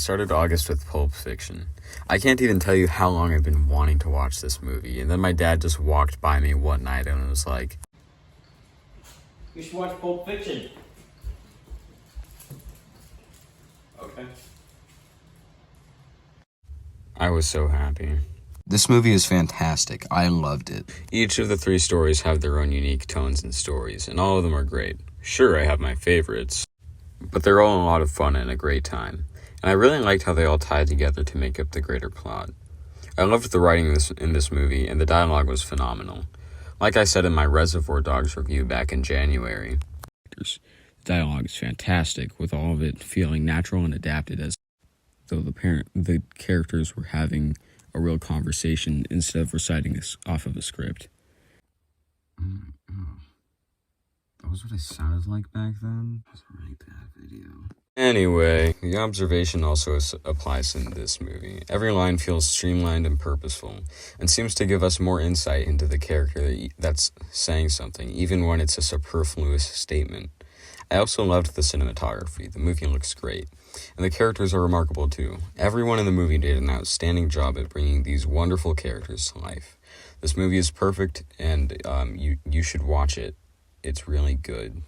started August with Pulp Fiction. I can't even tell you how long I've been wanting to watch this movie, and then my dad just walked by me one night and was like, "You should watch Pulp Fiction." Okay. I was so happy. This movie is fantastic. I loved it. Each of the three stories have their own unique tones and stories, and all of them are great. Sure, I have my favorites, but they're all a lot of fun and a great time. And I really liked how they all tied together to make up the greater plot. I loved the writing in this movie, and the dialogue was phenomenal. Like I said in my Reservoir Dogs review back in January, the dialogue is fantastic, with all of it feeling natural and adapted as though the characters were having a real conversation instead of reciting this off of a script. That was what I sounded like back then? It was a really bad video. Anyway, the observation also applies in this movie. Every line feels streamlined and purposeful, and seems to give us more insight into the character that's saying something, even when it's a superfluous statement. I also loved the cinematography. The movie looks great, and the characters are remarkable too. Everyone in the movie did an outstanding job at bringing these wonderful characters to life. This movie is perfect, and you should watch it. It's really good.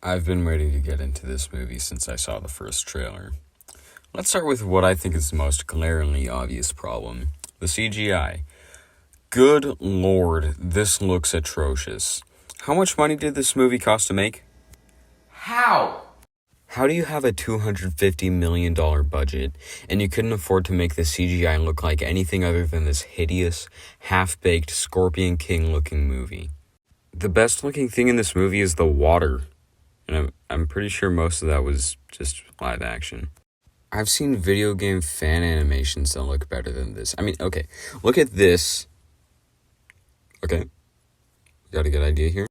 I've been waiting to get into this movie since I saw the first trailer. Let's start with what I think is the most glaringly obvious problem: the CGI. Good lord, this looks atrocious. How much money did this movie cost to make? How? How do you have a $250 million budget and you couldn't afford to make the CGI look like anything other than this hideous, half-baked Scorpion King-looking movie? The best-looking thing in this movie is the water, and I'm pretty sure most of that was just live action. I've seen video game fan animations that look better than this. I mean, okay, look at this. Okay, got a good idea here.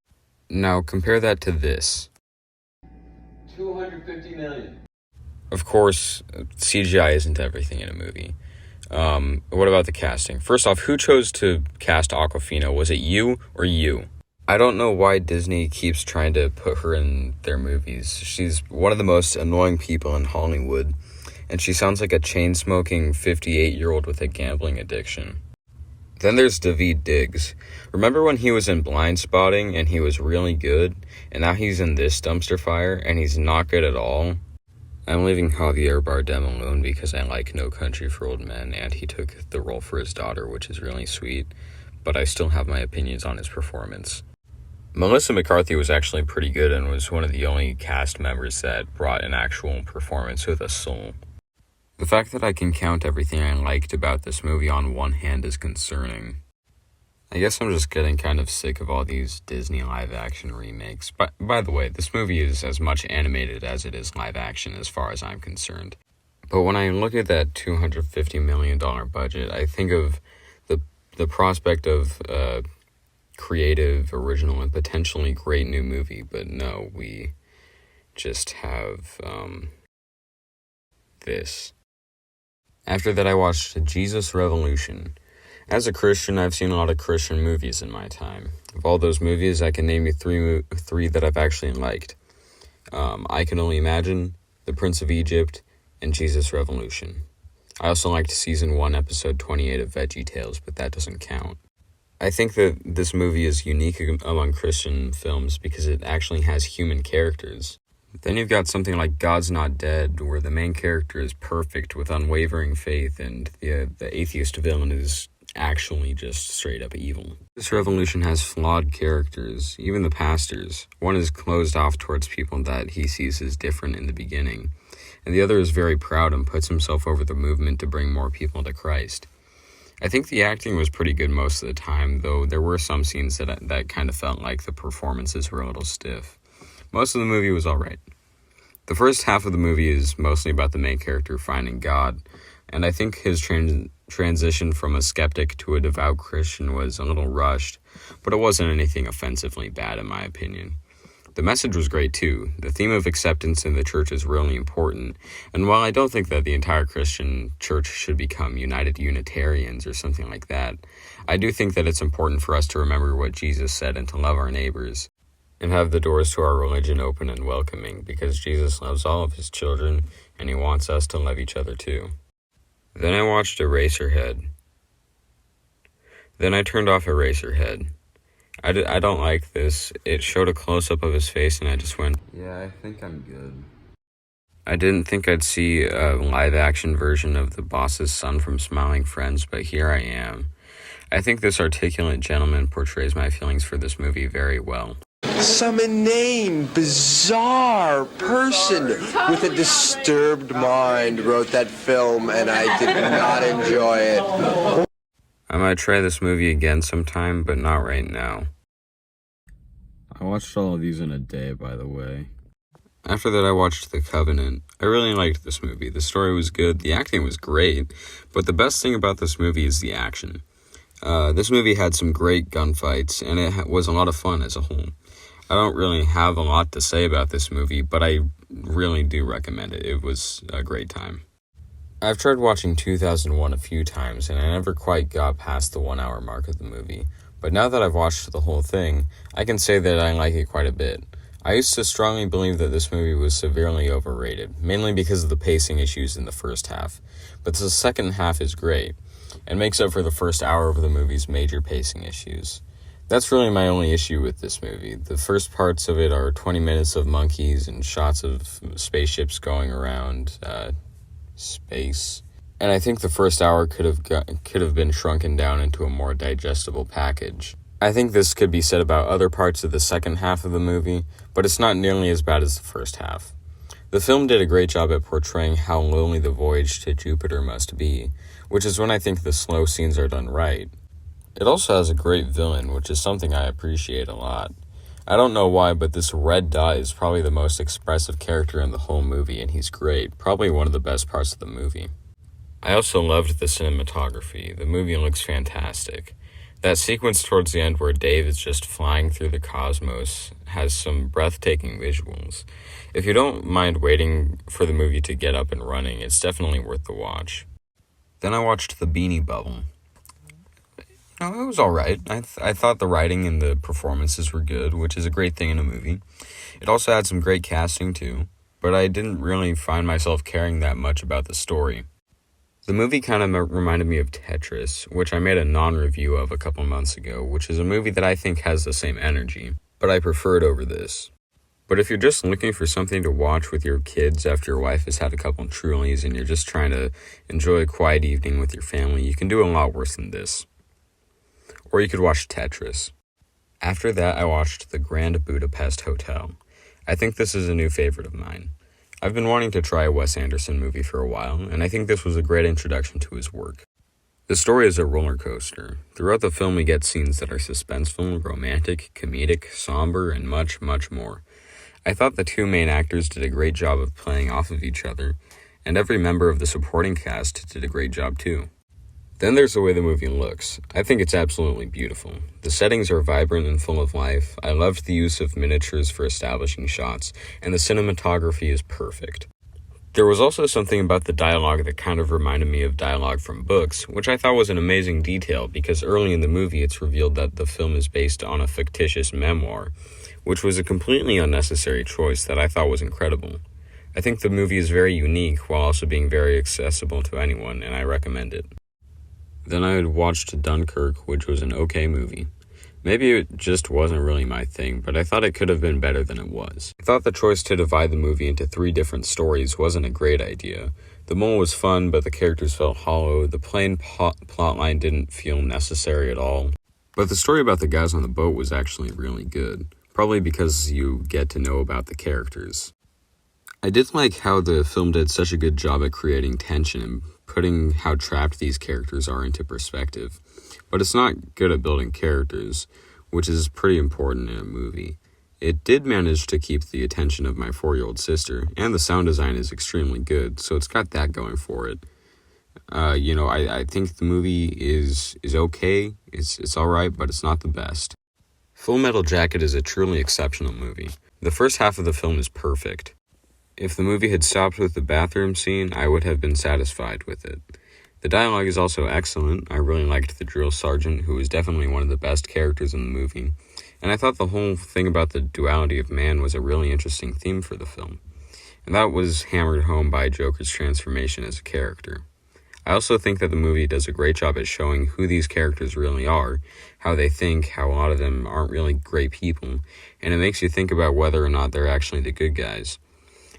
Now compare that to this. $250 million. Of course, CGI isn't everything in a movie. What about the casting? First off, who chose to cast Awkwafina? Was it you or you? I don't know why Disney keeps trying to put her in their movies. She's one of the most annoying people in Hollywood, and she sounds like a chain-smoking 58-year-old with a gambling addiction. Then there's Daveed Diggs. Remember when he was in Blind Spotting and he was really good, and now he's in this dumpster fire and he's not good at all? I'm leaving Javier Bardem alone because I like No Country for Old Men, and he took the role for his daughter, which is really sweet, but I still have my opinions on his performance. Melissa McCarthy was actually pretty good and was one of the only cast members that brought an actual performance with a soul. The fact that I can count everything I liked about this movie on one hand is concerning. I guess I'm just getting kind of sick of all these Disney live-action remakes. But by the way, this movie is as much animated as it is live-action as far as I'm concerned. But when I look at that $250 million budget, I think of the prospect of a creative, original, and potentially great new movie. But no, we just have this. After that, I watched Jesus Revolution. As a Christian, I've seen a lot of Christian movies in my time. Of all those movies, I can name you three that I've actually liked. I Can Only Imagine, The Prince of Egypt, and Jesus Revolution. I also liked Season 1, Episode 28 of VeggieTales, but that doesn't count. I think that this movie is unique among Christian films because it actually has human characters. Then you've got something like God's Not Dead, where the main character is perfect with unwavering faith, and the atheist villain is actually just straight up evil. This Revolution has flawed characters, even the pastors. One is closed off towards people that he sees as different in the beginning, and the other is very proud and puts himself over the movement to bring more people to Christ. I think the acting was pretty good most of the time, though there were some scenes that kind of felt like the performances were a little stiff. Most of the movie was alright. The first half of the movie is mostly about the main character finding God, and I think his transition from a skeptic to a devout Christian was a little rushed, but it wasn't anything offensively bad in my opinion. The message was great too. The theme of acceptance in the church is really important, and while I don't think that the entire Christian church should become United Unitarians or something like that, I do think that it's important for us to remember what Jesus said and to love our neighbors. and have the doors to our religion open and welcoming because Jesus loves all of his children and he wants us to love each other too. Then I watched Eraserhead. Then I turned off Eraserhead. I don't like this. It showed a close-up of his face and I just went, yeah, I think I'm good. I didn't think I'd see a live-action version of the boss's son from Smiling Friends, but here I am. I think this articulate gentleman portrays my feelings for this movie very well. Some inane, bizarre person with a disturbed mind wrote that film, and I did not enjoy it. I might try this movie again sometime, but not right now. I watched all of these in a day, by the way. After that, I watched The Covenant. I really liked this movie. The story was good, the acting was great, but the best thing about this movie is the action. This movie had some great gunfights, and it was a lot of fun as a whole. I don't really have a lot to say about this movie, but I really do recommend it. It was a great time. I've tried watching 2001 a few times, and I never quite got past the 1 hour mark of the movie. But now that I've watched the whole thing, I can say that I like it quite a bit. I used to strongly believe that this movie was severely overrated, mainly because of the pacing issues in the first half. But the second half is great, and makes up for the first hour of the movie's major pacing issues. That's really my only issue with this movie. The first parts of it are 20 minutes of monkeys and shots of spaceships going around space. And I think the first hour could have been shrunken down into a more digestible package. I think this could be said about other parts of the second half of the movie, but it's not nearly as bad as the first half. The film did a great job at portraying how lonely the voyage to Jupiter must be, which is when I think the slow scenes are done right. It also has a great villain, which is something I appreciate a lot. I don't know why, but this Red Dot is probably the most expressive character in the whole movie, and he's great, probably one of the best parts of the movie. I also loved the cinematography. The movie looks fantastic. That sequence towards the end where Dave is just flying through the cosmos has some breathtaking visuals. If you don't mind waiting for the movie to get up and running, it's definitely worth the watch. Then I watched The Beanie Bubble. It was alright. I thought the writing and the performances were good, which is a great thing in a movie. It also had some great casting too, but I didn't really find myself caring that much about the story. The movie kind of reminded me of Tetris, which I made a non-review of a couple months ago, which is a movie that I think has the same energy, but I prefer it over this. But if you're just looking for something to watch with your kids after your wife has had a couple Trulies and you're just trying to enjoy a quiet evening with your family, you can do a lot worse than this. Or you could watch Tetris. After that, I watched The Grand Budapest Hotel. I think this is a new favorite of mine. I've been wanting to try a Wes Anderson movie for a while, and I think this was a great introduction to his work. The story is a roller coaster. Throughout the film, we get scenes that are suspenseful, romantic, comedic, somber, and much, much more. I thought the two main actors did a great job of playing off of each other, and every member of the supporting cast did a great job too. Then there's the way the movie looks. I think it's absolutely beautiful. The settings are vibrant and full of life. I loved the use of miniatures for establishing shots, and the cinematography is perfect. There was also something about the dialogue that kind of reminded me of dialogue from books, which I thought was an amazing detail because early in the movie it's revealed that the film is based on a fictitious memoir, which was a completely unnecessary choice that I thought was incredible. I think the movie is very unique while also being very accessible to anyone, and I recommend it. Then I had watched Dunkirk, which was an okay movie. Maybe it just wasn't really my thing, but I thought it could have been better than it was. I thought the choice to divide the movie into 3 different stories wasn't a great idea. The mole was fun, but the characters felt hollow. The plain plotline didn't feel necessary at all. But the story about the guys on the boat was actually really good, probably because you get to know about the characters. I did like how the film did such a good job at creating tension and putting how trapped these characters are into perspective. But it's not good at building characters, which is pretty important in a movie. It did manage to keep the attention of my 4-year-old sister, and the sound design is extremely good, so it's got that going for it. I think the movie is okay, it's alright, but it's not the best. Full Metal Jacket is a truly exceptional movie. The first half of the film is perfect. If the movie had stopped with the bathroom scene, I would have been satisfied with it. The dialogue is also excellent. I really liked the drill sergeant, who was definitely one of the best characters in the movie. And I thought the whole thing about the duality of man was a really interesting theme for the film. And that was hammered home by Joker's transformation as a character. I also think that the movie does a great job at showing who these characters really are, how they think, how a lot of them aren't really great people, and it makes you think about whether or not they're actually the good guys.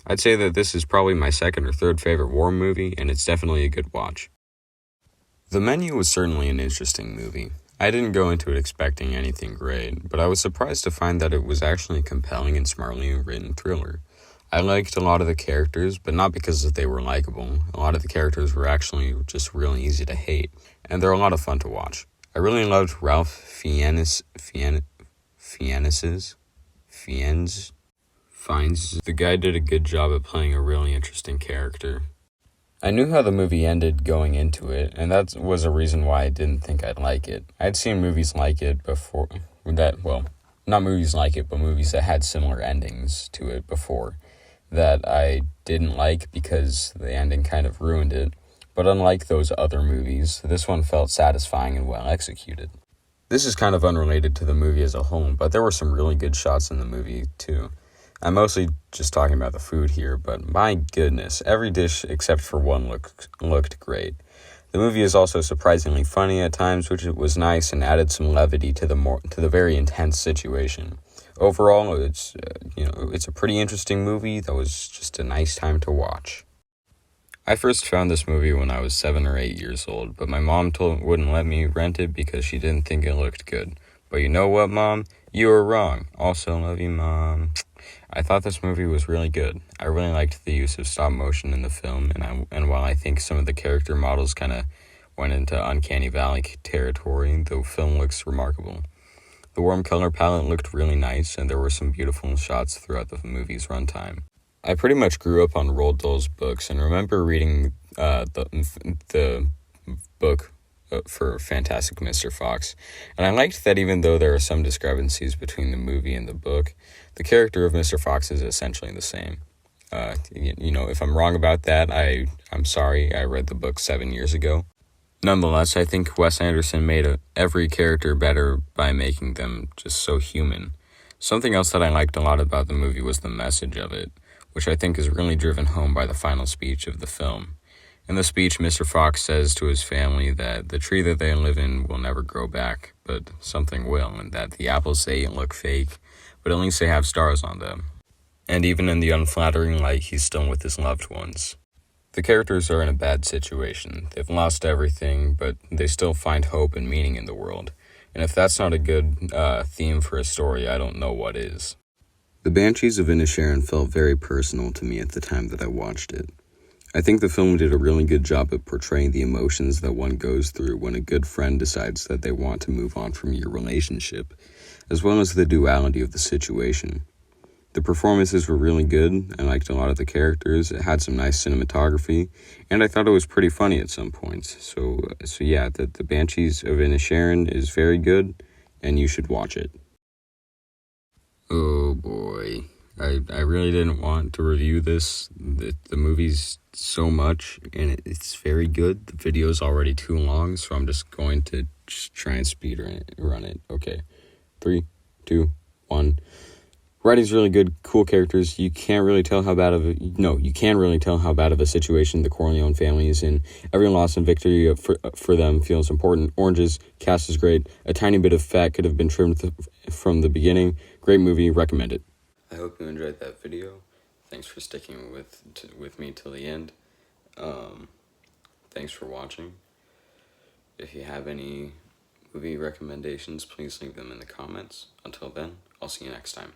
I'd say that this is probably my second or third favorite war movie, and it's definitely a good watch. The Menu was certainly an interesting movie. I didn't go into it expecting anything great, but I was surprised to find that it was actually a compelling and smartly written thriller. I liked a lot of the characters, but not because they were likable. A lot of the characters were actually just really easy to hate, and they're a lot of fun to watch. I really loved Ralph Fiennes. The guy did a good job at playing a really interesting character. I knew how the movie ended going into it, and that was a reason why I didn't think I'd like it. I'd seen movies like it before, not movies like it, but movies that had similar endings to it before, that I didn't like because the ending kind of ruined it. But unlike those other movies, this one felt satisfying and well executed. This is kind of unrelated to the movie as a whole, but there were some really good shots in the movie too. I'm mostly just talking about the food here, but my goodness, every dish except for one looked great. The movie is also surprisingly funny at times, which was nice and added some levity to the very intense situation. Overall, it's a pretty interesting movie that was just a nice time to watch. I first found this movie when I was 7 or 8 years old, but my mom wouldn't let me rent it because she didn't think it looked good. But you know what, Mom? You were wrong. Also, love you, Mom. I thought this movie was really good. I really liked the use of stop motion in the film, and while I think some of the character models kind of went into Uncanny Valley territory, the film looks remarkable. The warm color palette looked really nice, and there were some beautiful shots throughout the movie's runtime. I pretty much grew up on Roald Dahl's books, and remember reading the book for Fantastic Mr. Fox, and I liked that even though there are some discrepancies between the movie and the book, the character of Mr. Fox is essentially the same. If I'm wrong about that, I'm sorry. I read the book 7 years ago. Nonetheless, I think Wes Anderson made every character better by making them just so human. Something else that I liked a lot about the movie was the message of it, which I think is really driven home by the final speech of the film. In the speech, Mr. Fox says to his family that the tree that they live in will never grow back, but something will, and that the apples they eat look fake, but at least they have stars on them. And even in the unflattering light, he's still with his loved ones. The characters are in a bad situation. They've lost everything, but they still find hope and meaning in the world. And if that's not a good theme for a story, I don't know what is. The Banshees of Inisherin felt very personal to me at the time that I watched it. I think the film did a really good job of portraying the emotions that one goes through when a good friend decides that they want to move on from your relationship, as well as the duality of the situation. The performances were really good. I liked a lot of the characters. It had some nice cinematography, and I thought it was pretty funny at some points. So yeah, the Banshees of Inisherin is very good, and you should watch it. Oh boy, I really didn't want to review this. The movie's so much, and it's very good. The video's already too long, so I'm just going to try and speed run it. Okay, 3, 2, 1. Writing's really good, cool characters. You can really tell how bad of a situation the Corleone family is in. Every loss and victory for them feels important. Oranges, cast is great. A tiny bit of fat could have been trimmed from the beginning. Great movie, recommend it. I hope you enjoyed that video. Thanks for sticking with me till the end. Thanks for watching. If you have any movie recommendations, please leave them in the comments. Until then, I'll see you next time.